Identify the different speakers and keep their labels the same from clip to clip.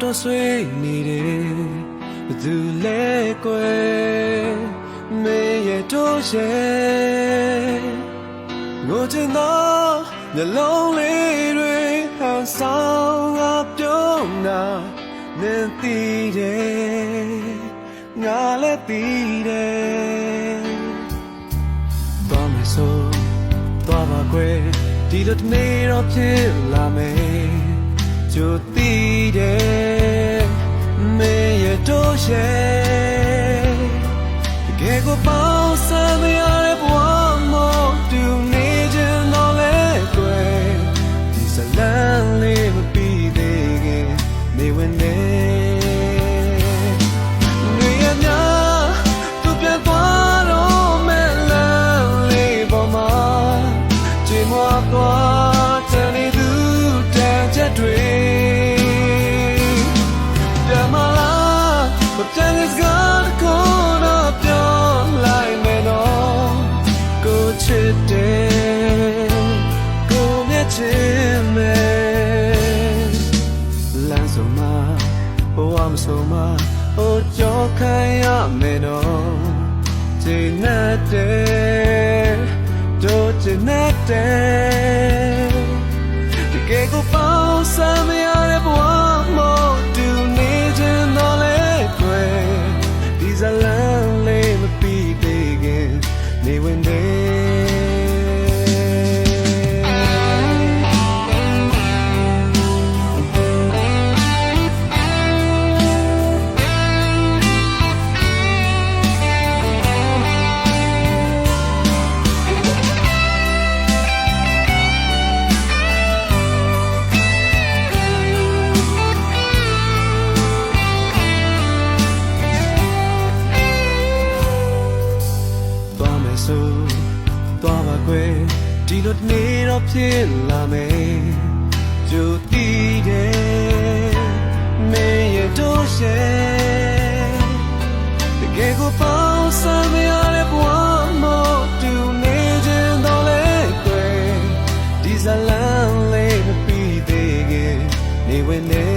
Speaker 1: တော်ဆွေးနေတယ်ဘသူလဲကွယ်မေရဲ့တို့ရဲ့ငိုချင်သောမျက်လုံးလေးတွေဟန်ဆောင်ငါပြုံးတာနင်သိတယ်ငါလည်းသိတယ်သွားမယ်ဆိုသွားပါကွယ်ဒီလိုတနေ့တော့ဖြစ်လာမယ်ကြိုသိတယ်မေရဲ့တို့ရဲ့တကယ်ကိုပေါင်းစပ်မရတဲ့ဘဝမို့တူနေခြင်းတော့လဲကွယ်ဒီဇလန်လေးမပြီးသေးခင်နေဝင်နေနေရများသူပြန်သွားတော့မဲ့လမ်းလေးပေါ်မှာချိန်မွားသွားချင်နေသူတန်ချက်တွေပြန်မလာbut then it's gonna go up your line man on go chit go me chin me lan so ma oh I'm so ma oh jo khan ya me no chin na de do chin na de the ke go pao sa me ya de bwa mo do ni chin no le These are lonely, but be digging, they winသွားပါကွယ်ဒီလိုနေတော့ဖြစ်လာမယ်ကြိုသိတယ်မေရဲ့တို့ရဲ့တကယ်ကိုပေါင်းစပ်မရတဲ့ဘဝမို့တူနေခြင်းတော့လဲကွယ်ဒီဇလန်လေးမပြီးသေးခင်နေဝင်နေ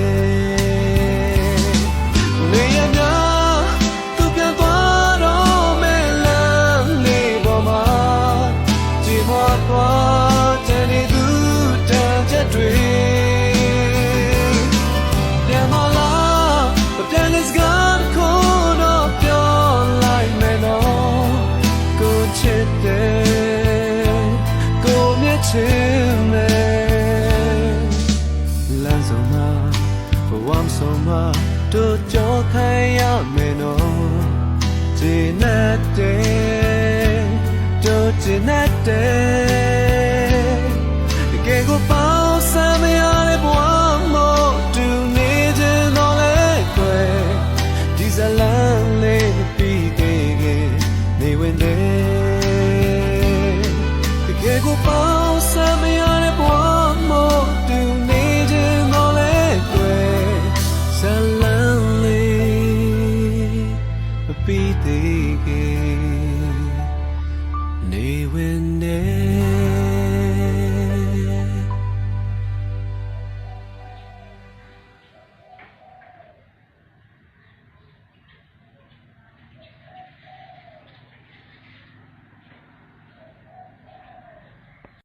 Speaker 1: နေရများသူပြန်သွားတော့မဲ့လမ်းလေးပေါ်မှာသွားချင်နေသူတန်ချက်တွေပြန်မလာ but then it's gonna go up your line man on go chit go me chin me lan so ma for I'm so ma to jo khan ya me no chin na de do chin na de